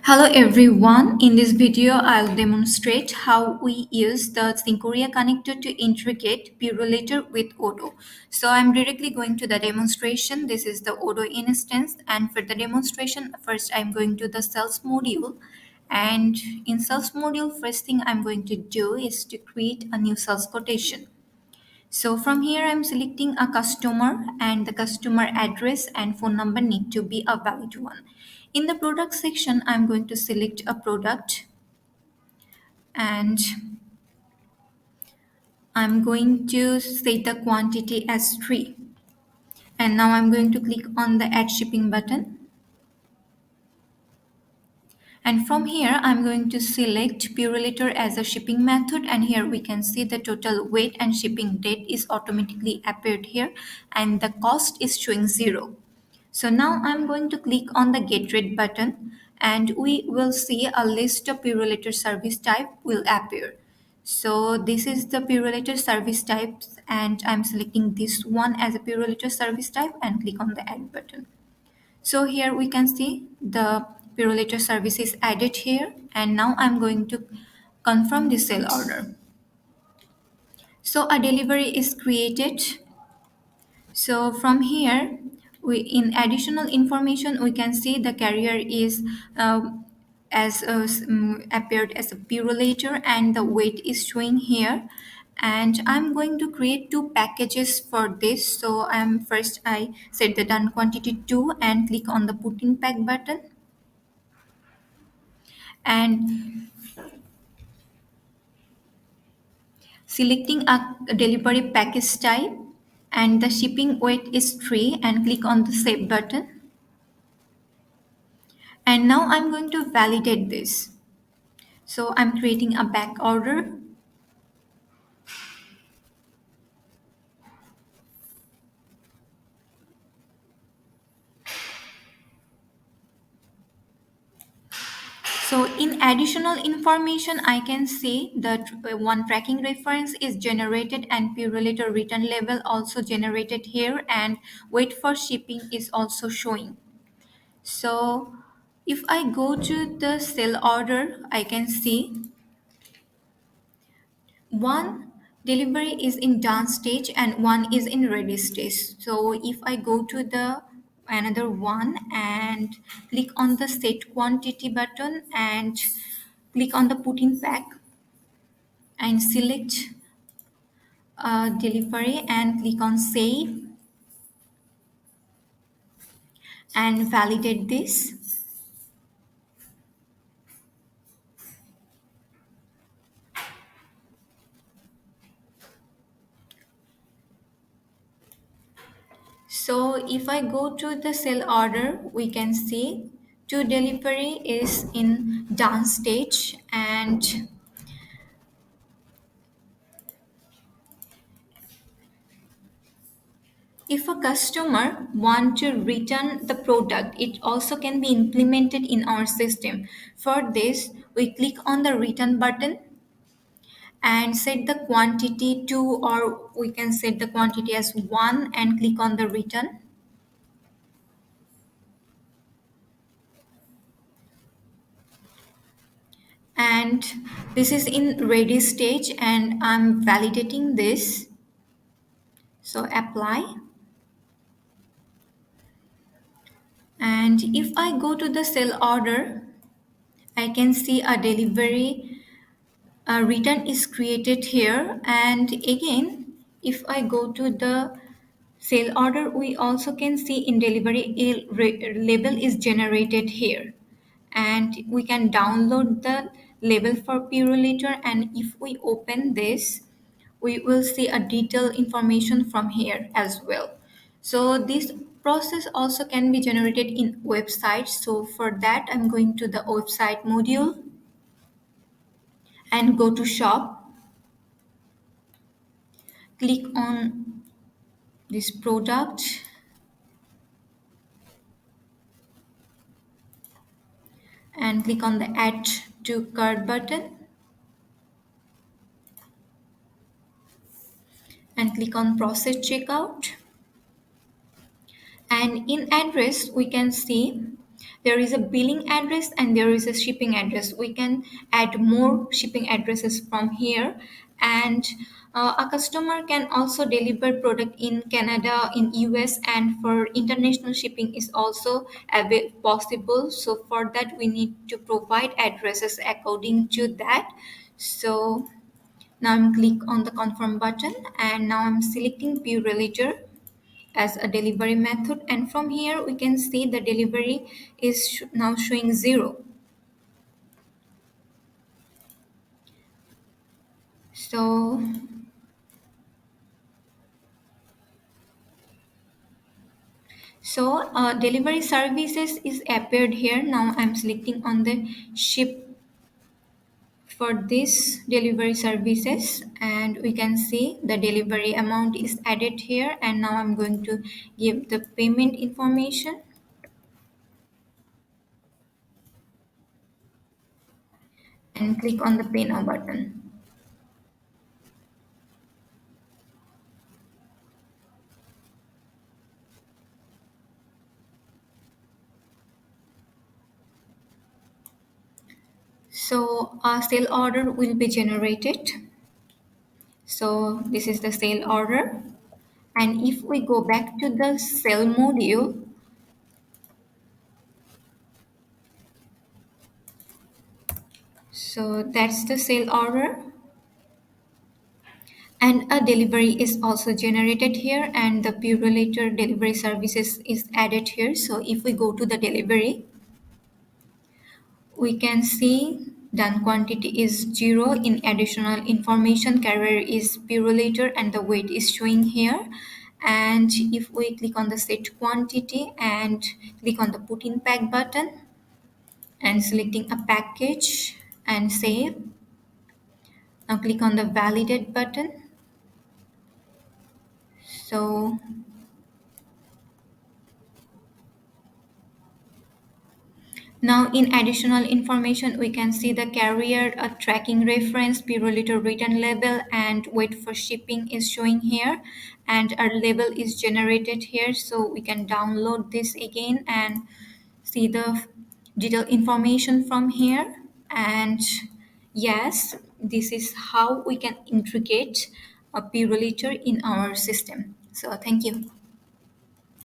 Hello everyone, in this video I'll demonstrate how we use the courier connector to integrate Purolator with Odoo. So I'm directly going to the demonstration. This is the Odoo instance, and for the demonstration first I'm going to the sales module, and in sales module first thing I'm going to do is to create a new sales quotation. So from here, I'm selecting a customer and the customer address and phone number need to be a valid one. In the product section, I'm going to select a product and I'm going to set the quantity as 3. And now I'm going to click on the add shipping button. And from here, I'm going to select Purolator as a shipping method. And here we can see the total weight and shipping date is automatically appeared here. And the cost is showing 0. So now I'm going to click on the get rate button. And we will see a list of Purolator service type will appear. So this is the Purolator service types. And I'm selecting this one as a Purolator service type and click on the add button. So here we can see the Purolator service is added here, and now I'm going to confirm the sale order. So a delivery is created. So from here, we in additional information we can see the carrier is appeared as a Purolator and the weight is showing here. And I'm going to create 2 packages for this. So I set the done quantity 2 and click on the put in pack button. And selecting a delivery package type, and the shipping weight is 3 and click on the save button. And now I'm going to validate this. So I'm creating a back order. So in additional information, I can see that one tracking reference is generated and Purolator return level also generated here, and wait for shipping is also showing. So if I go to the sell order, I can see one delivery is in done stage and one is in ready stage. So if I go to the another one and click on the set quantity button and click on the put in pack and select delivery and click on save and validate this. So if I go to the sell order, we can see to delivery is in done stage, and if a customer want to return the product, it also can be implemented in our system. For this, we click on the return button and set the quantity to, or we can set the quantity as 1 and click on the return. And this is in ready stage and I'm validating this. So apply. And if I go to the sell order, I can see a delivery return is created here. And again, if I go to the sale order, we also can see in delivery a label is generated here, and we can download the label for Purolator. And if we open this, we will see a detailed information from here as well. So this process also can be generated in website. So for that, I'm going to the website module and go to shop, click on this product and click on the add to cart button and click on process checkout. And in address we can see there is a billing address and there is a shipping address. We can add more shipping addresses from here, and a customer can also deliver product in Canada, in US, and for international shipping is also possible. So for that we need to provide addresses according to that. So now I'm click on the confirm button, and now I'm selecting Purolator as a delivery method, and from here we can see the delivery is now showing 0. So so delivery services is appeared here. Now I'm selecting on the ship for this delivery services, and we can see the delivery amount is added here, and now I'm going to give the payment information and click on the pay now button. So a sale order will be generated. So this is the sale order. And if we go back to the sale module, so that's the sale order. And a delivery is also generated here, and the Purolator delivery services is added here. So if we go to the delivery, we can see done quantity is 0. In additional information, carrier is Purolator and the weight is showing here. And if we click on the set quantity and click on the put in pack button and selecting a package and save, now click on the validate button. So now in additional information, we can see the carrier, a tracking reference, Purolator return label, and wait for shipping is showing here, and our label is generated here. So we can download this again and see the detailed information from here. And yes, this is how we can integrate a Purolator in our system. So thank you.